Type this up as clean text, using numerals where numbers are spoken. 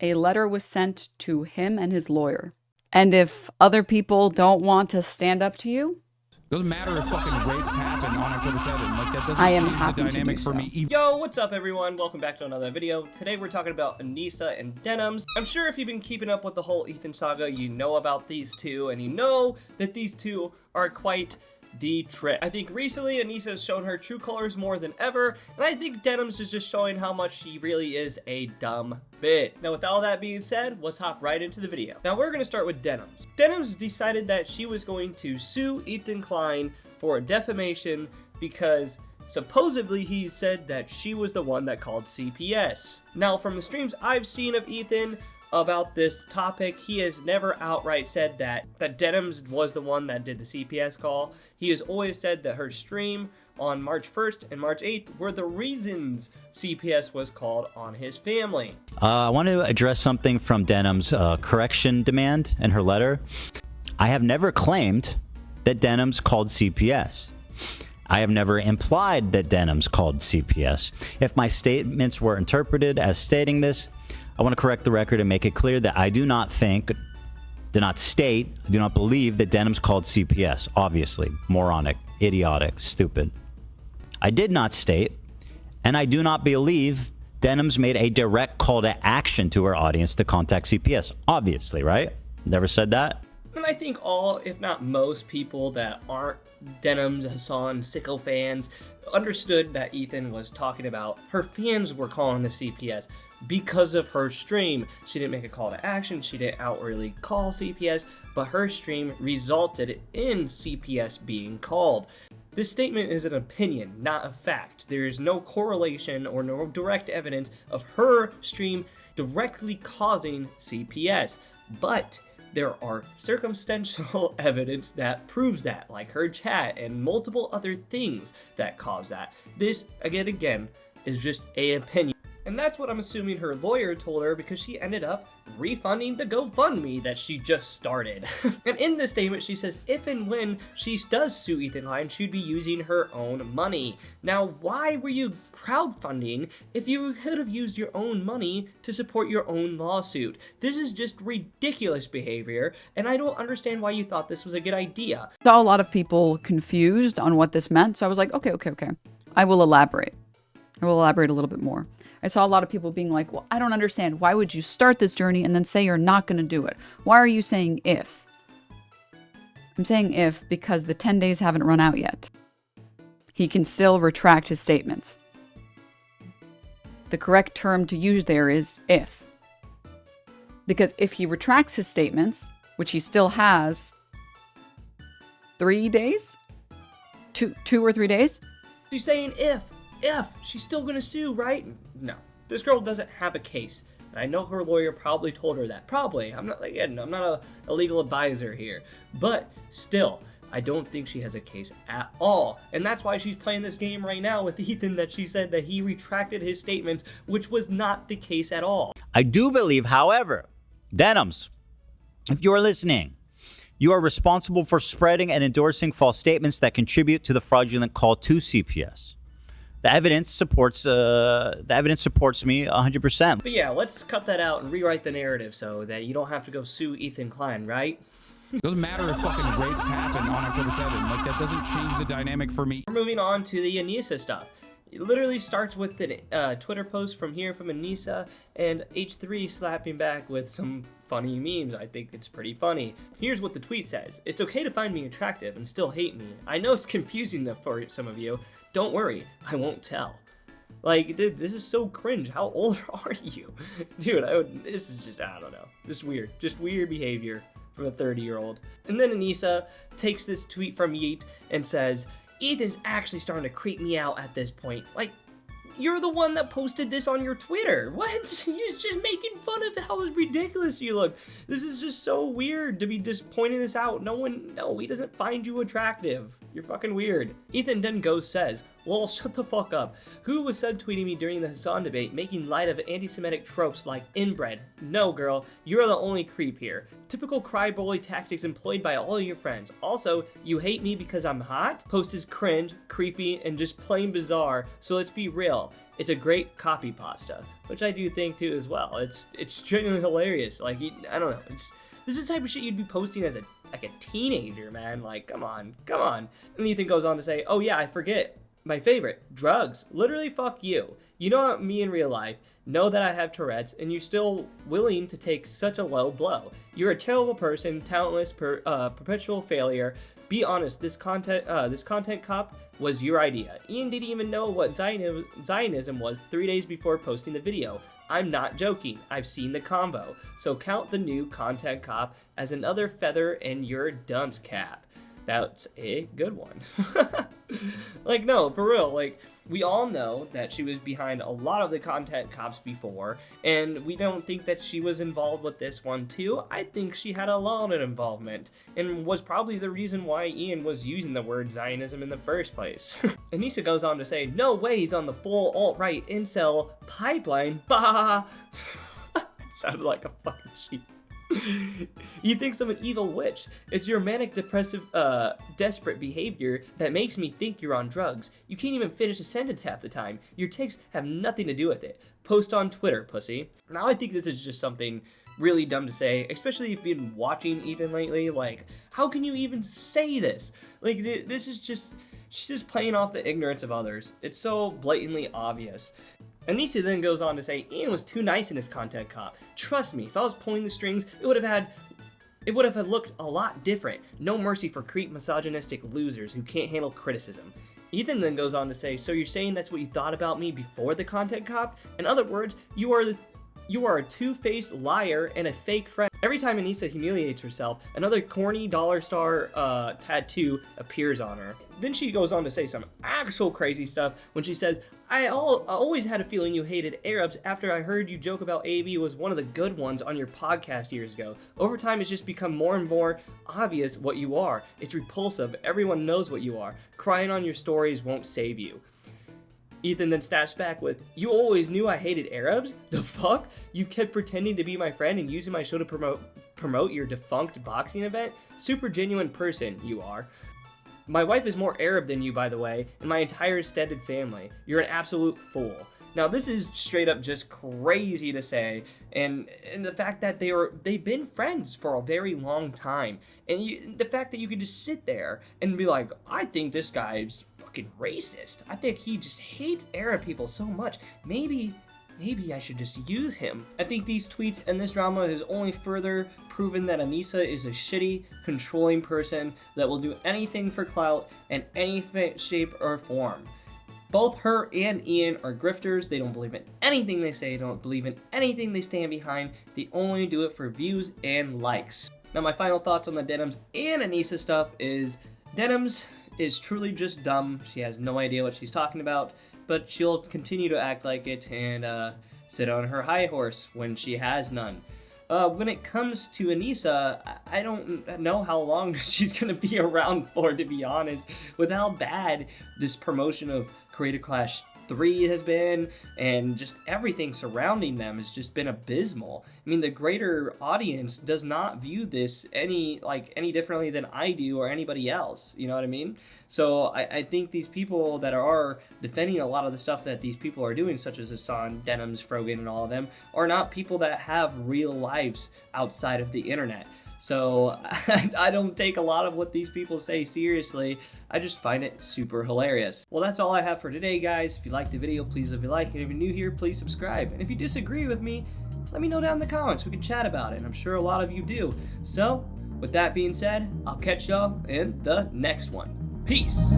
a letter was sent to him and his lawyer. And if other people don't want to stand up to you, doesn't matter if fucking rapes happen on October 7th. Like, that doesn't I am change the happy to dynamic do for so. me. Yo, what's up everyone? Welcome back to another video. Today we're talking about Anisa and Denims. I'm sure if you've been keeping up with the whole Etthan saga, you know about these two, and you know that these two are quite the trip. I think recently Anisa has shown her true colors more than ever, and I think Denims is just showing how much she really is a dumb bitch. Now with all that being said, let's hop right into the video. Now we're gonna start with Denims. Denims decided that she was going to sue Etthan Klein for defamation because supposedly he said that she was the one that called CPS. Now from the streams I've seen of Etthan about this topic, he has never outright said that Denims was the one that did the CPS call. He has always said that her stream on March 1st and March 8th were the reasons CPS was called on his family. I want to address something from Denims' correction demand in her letter. I have never claimed that Denims called CPS. I have never implied that Denims called CPS. If my statements were interpreted as stating this, I want to correct the record and make it clear that I do not think, do not state, do not believe that Denims called CPS. Obviously, moronic, idiotic, stupid. I did not state, and I do not believe Denims made a direct call to action to her audience to contact CPS. Obviously, right? Never said that. And I think all, if not most people that aren't Denims, Hassan, Sicko fans, understood that Etthan was talking about her fans were calling the CPS because of her stream. She didn't make a call to action, she didn't outwardly call CPS, but her stream resulted in CPS being called. This statement is an opinion, not a fact. There is no correlation or no direct evidence of her stream directly causing CPS, but there are circumstantial evidence that proves that, like her chat and multiple other things that cause that. This, again, is just an opinion. And that's what I'm assuming her lawyer told her, because she ended up refunding the GoFundMe that she just started. And in this statement, she says if and when she does sue Etthan Klein, she'd be using her own money. Now, why were you crowdfunding if you could have used your own money to support your own lawsuit? This is just ridiculous behavior, and I don't understand why you thought this was a good idea. I saw a lot of people confused on what this meant, so I was like, okay. I will elaborate. I will elaborate a little bit more. I saw a lot of people being like, well, I don't understand. Why would you start this journey and then say you're not going to do it? Why are you saying if? I'm saying if because the 10 days haven't run out yet. He can still retract his statements. The correct term to use there is if. Because if he retracts his statements, which he still has 3 days? Two or 3 days? She's saying if she's still gonna sue, right? No, this girl doesn't have a case. And I know her lawyer probably told her that. Probably. I'm not a legal advisor here. But still, I don't think she has a case at all. And that's why she's playing this game right now with Etthan, that she said that he retracted his statements, which was not the case at all. I do believe, however, Denims, if you're listening, you are responsible for spreading and endorsing false statements that contribute to the fraudulent call to CPS. The evidence supports me 100%. But yeah, let's cut that out and rewrite the narrative so that you don't have to go sue Etthan Klein, right? Doesn't matter if fucking rapes happen on October 7th. Like, that doesn't change the dynamic for me. We're moving on to the Anisa stuff. It literally starts with the Twitter post from Anisa and H3 slapping back with some funny memes. I think it's pretty funny. Here's what the tweet says. It's okay to find me attractive and still hate me. I know it's confusing for some of you. Don't worry, I won't tell. Like, dude, this is so cringe. How old are you? Dude, this is just, I don't know. This is weird. Just weird behavior from a 30-year-old. And then Anisa takes this tweet from Yeet and says, Ethan's actually starting to creep me out at this point. Like, you're the one that posted this on your Twitter. What? You're just making fun of how ridiculous you look. This is just so weird to be just pointing this out. No, he doesn't find you attractive. You're fucking weird. Etthan then says, Lol, shut the fuck up. Who was subtweeting me during the Hassan debate, making light of anti-Semitic tropes like inbred? No, girl, you're the only creep here. Typical cry-bully tactics employed by all of your friends. Also, you hate me because I'm hot? Post is cringe, creepy, and just plain bizarre, so let's be real. It's a great copy pasta, which I do think too as well. It's genuinely hilarious. Like, I don't know, this is the type of shit you'd be posting as a teenager, man. Like, come on. And Ethan goes on to say, oh yeah, I forget. My favorite, drugs. Literally, fuck you. You know me in real life, know that I have Tourette's, and you're still willing to take such a low blow. You're a terrible person, talentless, perpetual failure. Be honest, this content cop was your idea. Ian didn't even know what Zionism was 3 days before posting the video. I'm not joking, I've seen the combo. So count the new content cop as another feather in your dunce cap. That's a good one. Like, no, for real, like, we all know that she was behind a lot of the content cops before, and we don't think that she was involved with this one too. I think she had a lot of involvement, and was probably the reason why Ian was using the word Zionism in the first place. Anisa goes on to say, no way he's on the full alt-right incel pipeline, bah! Sounded like a fucking sheep. You think I'm an evil witch. It's your manic depressive, desperate behavior that makes me think you're on drugs. You can't even finish a sentence half the time. Your takes have nothing to do with it. Post on Twitter, pussy. Now I think this is just something really dumb to say, especially if you've been watching Ethan lately. Like, how can you even say this? Like, this is just, she's just playing off the ignorance of others. It's so blatantly obvious. Anisa then goes on to say, Ian was too nice in his content cop. Trust me, if I was pulling the strings, it would have looked a lot different. No mercy for creep misogynistic losers who can't handle criticism. Ethan then goes on to say, so you're saying that's what you thought about me before the content cop? In other words, you are a two-faced liar and a fake friend. Every time Anisa humiliates herself, another corny dollar star tattoo appears on her. Then she goes on to say some actual crazy stuff when she says, I always had a feeling you hated Arabs after I heard you joke about AB was one of the good ones on your podcast years ago. Over time, it's just become more and more obvious what you are. It's repulsive. Everyone knows what you are. Crying on your stories won't save you. Ethan then snaps back with, you always knew I hated Arabs? The fuck? You kept pretending to be my friend and using my show to promote your defunct boxing event? Super genuine person, you are. My wife is more Arab than you, by the way, and my entire extended family. You're an absolute fool. Now, this is straight up just crazy to say, and the fact that they've been friends for a very long time, and the fact that you can just sit there and be like, I think this guy's fucking racist. I think he just hates Arab people so much. Maybe I should just use him. I think these tweets and this drama has only further proven that Anisa is a shitty, controlling person that will do anything for clout in any shape or form. Both her and Ian are grifters. They don't believe in anything they say, don't believe in anything they stand behind. They only do it for views and likes. Now, my final thoughts on the Denims and Anisa stuff is Denims is truly just dumb. She has no idea what she's talking about, but she'll continue to act like it and sit on her high horse when she has none. When it comes to Anisa, I don't know how long she's going to be around for, to be honest, with how bad this promotion of Creator Clash 3 has been, and just everything surrounding them has just been abysmal. I mean, the greater audience does not view this any differently than I do or anybody else, you know what I mean? So I think these people that are defending a lot of the stuff that these people are doing, such as Hassan, Denims, Frogan, and all of them, are not people that have real lives outside of the internet. So I don't take a lot of what these people say seriously. I just find it super hilarious. Well, that's all I have for today, guys. If you liked the video, please leave a like. And if you're new here, please subscribe. And if you disagree with me, let me know down in the comments. We can chat about it. And I'm sure a lot of you do. So with that being said, I'll catch y'all in the next one. Peace.